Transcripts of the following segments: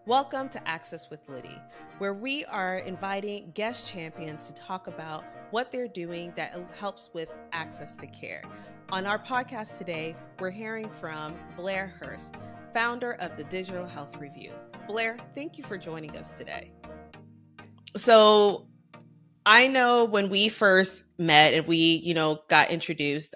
Welcome to Access with Liddy, where we are inviting guest champions to talk about what they're doing that helps with access to care. On our podcast today, we're hearing from Blair Hirst, founder of the Digital Health Review. Blair, thank you for joining us today. So I know when we first met and we, got introduced,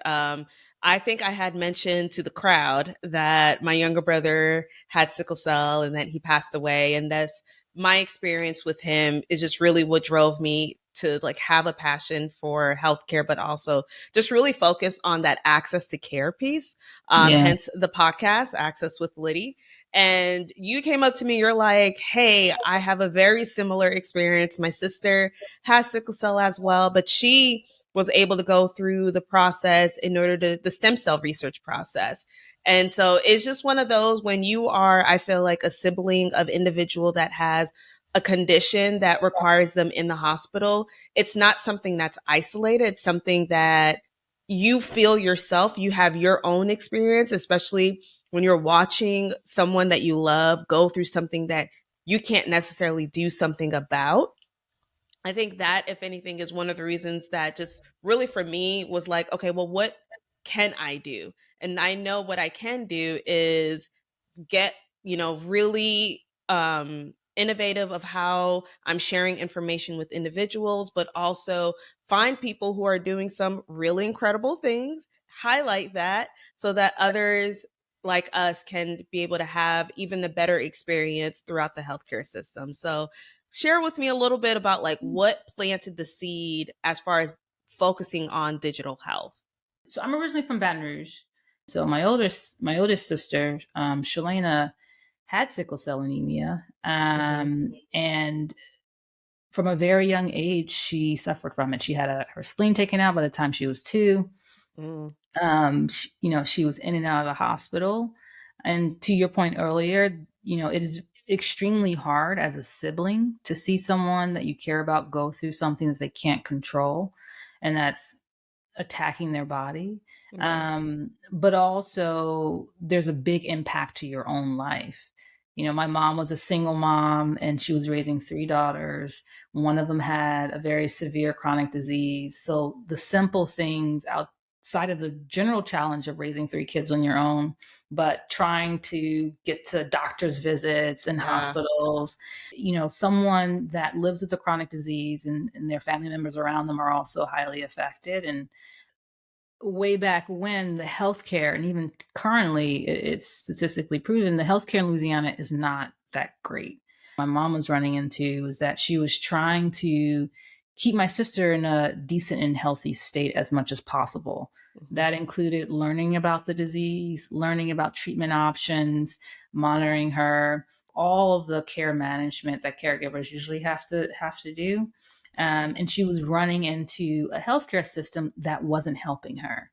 I think I had mentioned to the crowd that my younger brother had sickle cell and that he passed away. And that's my experience with him is just really what drove me to have a passion for healthcare, but also just really focus on that access to care piece. Hence the podcast, Access with Liddy. And you came up to me, you're like, hey, I have a very similar experience. My sister has sickle cell as well, but she was able to go through the process in order to the stem cell research process. And so it's just one of those when you are, I feel like, a sibling of individual that has a condition that requires them in the hospital. It's not something that's isolated. It's something that you feel yourself. You have your own experience, especially when you're watching someone that you love go through something that you can't necessarily do something about. I think that, if anything, is one of the reasons that just really for me was like, okay, well, what can I do? And I know what I can do is get, really innovative of how I'm sharing information with individuals, but also find people who are doing some really incredible things, highlight that so that others like us can be able to have even a better experience throughout the healthcare system. So share with me a little bit about what planted the seed as far as focusing on digital health. So I'm originally from Baton Rouge. So my oldest sister, Shalana, had sickle cell anemia, and from a very young age, she suffered from it. She had her spleen taken out by the time she was 2. She was in and out of the hospital. And to your point earlier, it is extremely hard as a sibling to see someone that you care about go through something that they can't control, and that's attacking their body. But also there's a big impact to your own life. My mom was a single mom and she was raising 3 daughters. One of them had a very severe chronic disease. So the simple things outside of the general challenge of raising 3 kids on your own, but trying to get to doctor's visits and hospitals, someone that lives with a chronic disease and their family members around them are also highly affected. And way back when, the healthcare, and even currently it's statistically proven, the healthcare in Louisiana is not that great. My mom was running into was that she was trying to keep my sister in a decent and healthy state as much as possible. That included learning about the disease, learning about treatment options, monitoring her, all of the care management that caregivers usually have to do. And she was running into a healthcare system that wasn't helping her.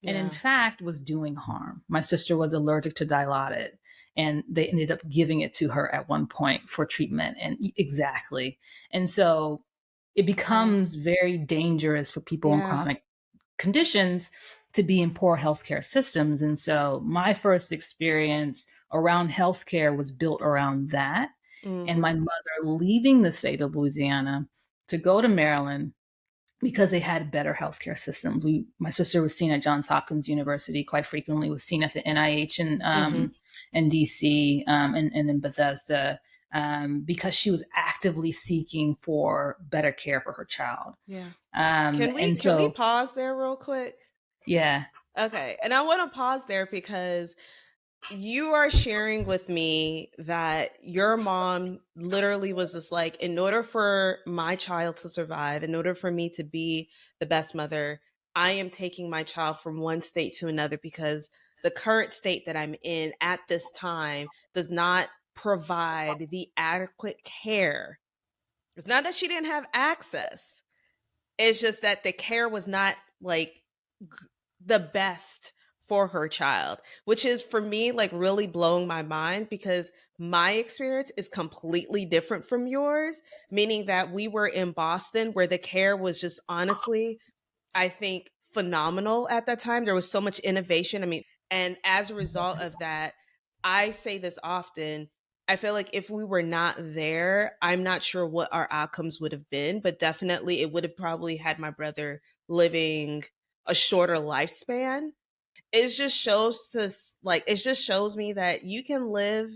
And in fact, was doing harm. My sister was allergic to Dilaudid, and they ended up giving it to her at one point for treatment. And so it becomes very dangerous for people in chronic conditions to be in poor healthcare systems. And so my first experience around healthcare was built around that. And my mother leaving the state of Louisiana to go to Maryland because they had better healthcare systems. My sister was seen at Johns Hopkins University quite frequently, was seen at the NIH in DC and in Bethesda because she was actively seeking for better care for her child. Can we pause there real quick? Yeah. Okay. And I want to pause there because you are sharing with me that your mom literally was just like, in order for my child to survive, in order for me to be the best mother, I am taking my child from one state to another because the current state that I'm in at this time does not provide the adequate care. It's not that she didn't have access. It's just that the care was not the best for her child, which is for me really blowing my mind because my experience is completely different from yours, meaning that we were in Boston where the care was just honestly, I think, phenomenal at that time. There was so much innovation. And as a result of that, I say this often, I feel like if we were not there, I'm not sure what our outcomes would have been, but definitely it would have probably had my brother living a shorter lifespan. It just shows us, like, it just shows me that you can live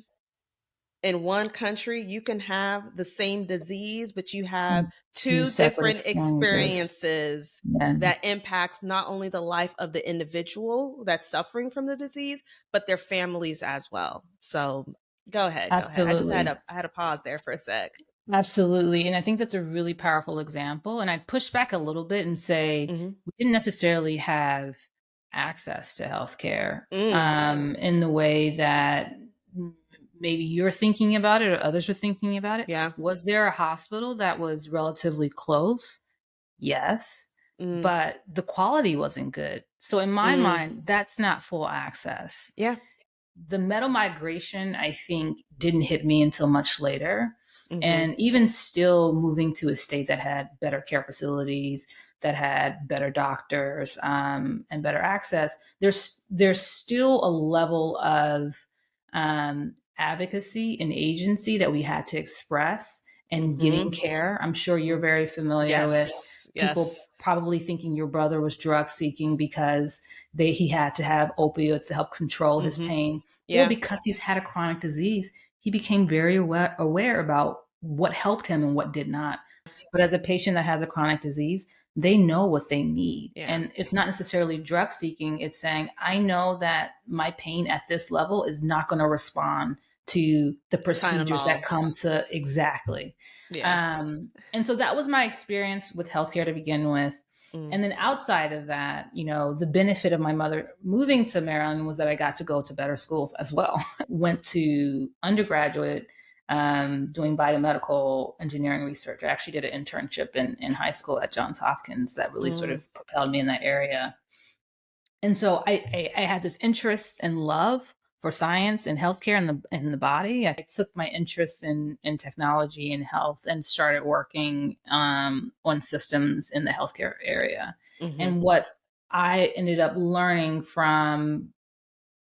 in one country, you can have the same disease, but you have And two two separate different experiences. experiences Yeah. that impacts not only the life of the individual that's suffering from the disease, but their families as well. So go ahead, go ahead. Absolutely. I had a pause there for a sec. Absolutely. And I think that's a really powerful example. And I'd push back a little bit and say Mm-hmm. we didn't necessarily have access to healthcare Mm, in the way that maybe you're thinking about it or others are thinking about it. yeah. Was there a hospital that was relatively close? Yes. Mm, But the quality wasn't good. So in my mm, mind, that's not full access. yeah. The metal migration, I think, didn't hit me until much later. Mm-hmm. And even still moving to a state that had better care facilities, that had better doctors, and better access, there's still a level of advocacy and agency that we had to express and getting Mm-hmm. care. I'm sure you're very familiar with Yes. people Yes. probably thinking your brother was drug seeking because he had to have opioids to help control his Mm-hmm. pain, or Yeah. because he's had a chronic disease, he became very aware about what helped him and what did not. But as a patient that has a chronic disease, they know what they need. Yeah. And it's not necessarily drug seeking, it's saying, I know that my pain at this level is not going to respond to the procedures that Tylenol. come to exactly. Yeah. And so that was my experience with healthcare to begin with. Mm, And then outside of that, the benefit of my mother moving to Maryland was that I got to go to better schools as well. Went to undergraduate doing biomedical engineering research. I actually did an internship in high school at Johns Hopkins that really sort mm, of propelled me in that area. And so I had this interest and love for science and healthcare and the body. I took my interest in technology and health and started working on systems in the healthcare area. mm-hmm. And what I ended up learning from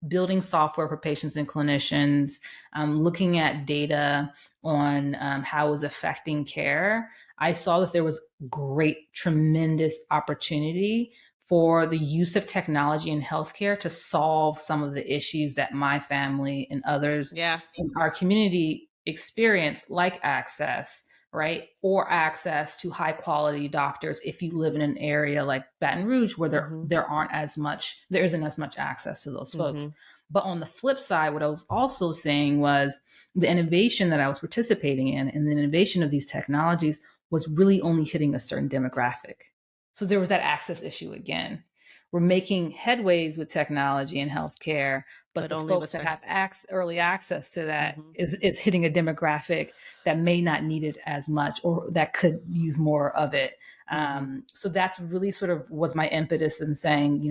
building software for patients and clinicians, looking at data on how it was affecting care, I saw that there was great, tremendous opportunity for the use of technology in healthcare to solve some of the issues that my family and others Yeah. in our community experience, like access, right? Or access to high quality doctors if you live in an area like Baton Rouge where Mm-hmm. there isn't as much access to those Mm-hmm. folks. But on the flip side, what I was also saying was the innovation that I was participating in and the innovation of these technologies was really only hitting a certain demographic. So there was that access issue again. We're making headways with technology in healthcare, but But the only folks with that certain. have early access to that Mm-hmm. is hitting a demographic that may not need it as much or that could use more of it. Mm-hmm. So that's really sort of was my impetus in saying,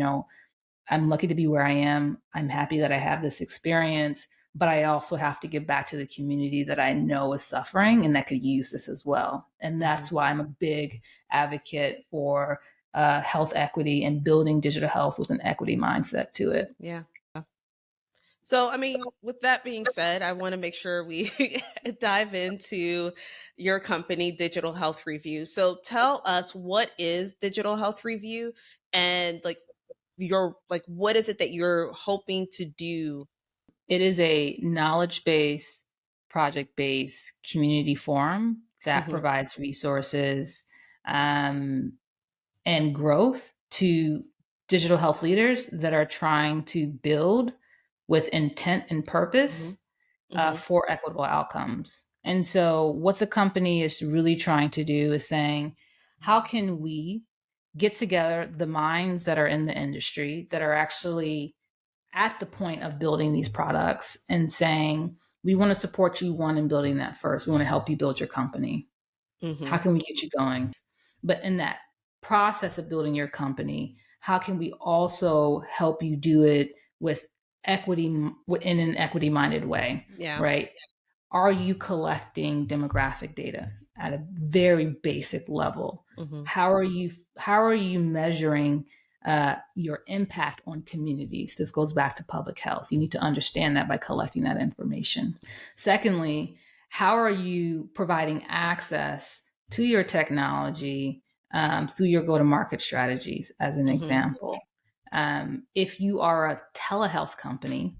I'm lucky to be where I am. I'm happy that I have this experience, but I also have to give back to the community that I know is suffering and that could use this as well. And Mm-hmm. that's why I'm a big advocate for health equity and building digital health with an equity mindset to it. Yeah. So, I mean, with that being said, I want to make sure we dive into your company, Digital Health Review. So, tell us, what is Digital Health Review, and what is it that you're hoping to do? It is a knowledge based, project based community forum that Mm-hmm. provides resources um, and growth to digital health leaders that are trying to build with intent and Mm-hmm. purpose Mm-hmm. for equitable outcomes. And so, what the company is really trying to do is saying, how can we get together the minds that are in the industry that are actually at the point of building these products and saying, we want to support you, one, in building that first. We want to help you build your company. Mm-hmm. How can we get you going? But in that process of building your company, how can we also help you do it with equity in an equity minded way, Yeah. right? Are you collecting demographic data at a very basic level? Mm-hmm. How are you measuring your impact on communities. This goes back to public health. You need to understand that by collecting that information. Secondly, how are you providing access to your technology through your go-to-market strategies, as an example? If you are a telehealth company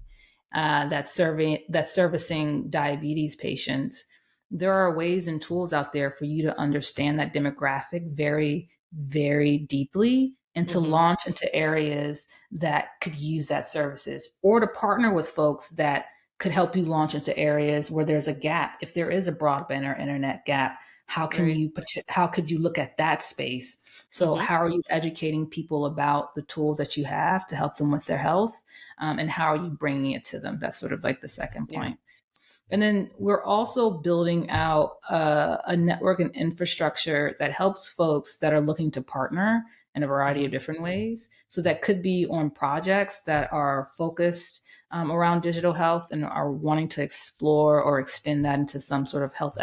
that's servicing diabetes patients, there are ways and tools out there for you to understand that demographic very, very deeply and to launch into areas that could use that services, or to partner with folks that could help you launch into areas where there's a gap. If there is a broadband or internet gap, how could you look at that space? So how are you educating people about the tools that you have to help them with their health? And how are you bringing it to them? That's sort of like the second point. And then we're also building out a network and infrastructure that helps folks that are looking to partner in a variety of different ways. So that could be on projects that are focused around digital health and are wanting to explore or extend that into some sort of health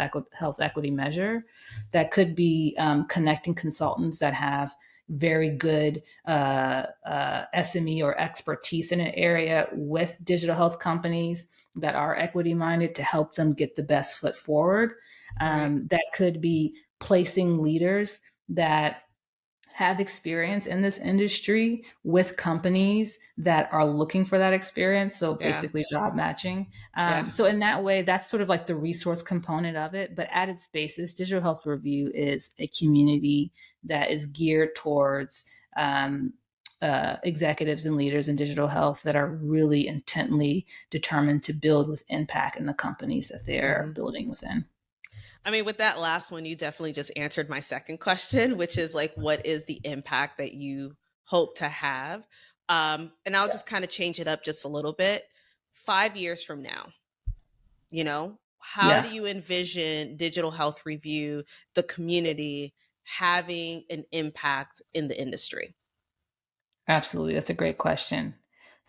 equity measure. That could be connecting consultants that have very good SME or expertise in an area with digital health companies that are equity minded to help them get the best foot forward. That could be placing leaders that have experience in this industry with companies that are looking for that experience. So basically job matching. So in that way, that's sort of like the resource component of it. But at its basis, Digital Health Review is a community that is geared towards executives and leaders in digital health that are really intently determined to build with impact in the companies that they're building within. I mean, with that last one, you definitely just answered my second question, which is like, what is the impact that you hope to have? And I'll just kind of change it up just a little bit. 5 years from now, how do you envision Digital Health Review, the community, having an impact in the industry? Absolutely. That's a great question.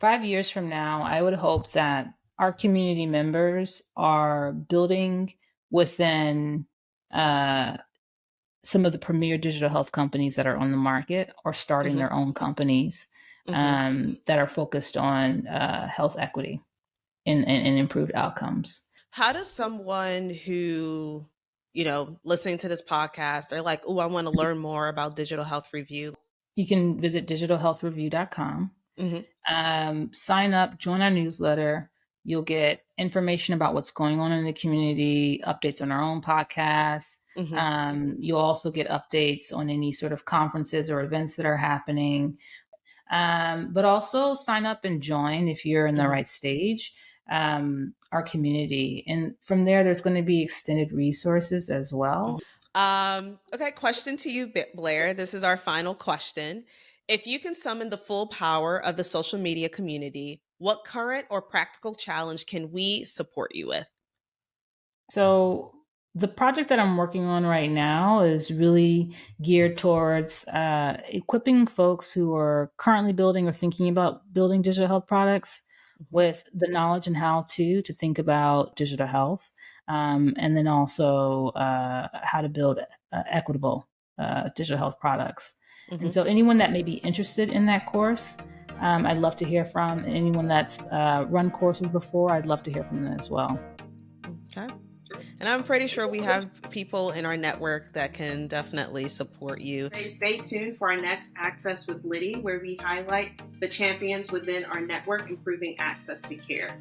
5 years from now, I would hope that our community members are building within some of the premier digital health companies that are on the market, or starting their own companies that are focused on health equity and improved outcomes. How does someone who, listening to this podcast, are like, oh, I want to learn more about Digital Health Review? You can visit digitalhealthreview.com, sign up, join our newsletter. You'll get information about what's going on in the community, updates on our own podcasts. You'll also get updates on any sort of conferences or events that are happening. But also sign up and join, if you're in the right stage, our community. And from there's going to be extended resources as well. Okay, question to you, Blair. This is our final question. If you can summon the full power of the social media community, what current or practical challenge can we support you with? So the project that I'm working on right now is really geared towards equipping folks who are currently building or thinking about building digital health products with the knowledge and how to think about digital health, and then also how to build equitable digital health products. And so anyone that may be interested in that course, I'd love to hear from. Anyone that's run courses before, I'd love to hear from them as well. Okay. And I'm pretty sure we have people in our network that can definitely support you. Stay tuned for our next Access with Liddy, where we highlight the champions within our network improving access to care.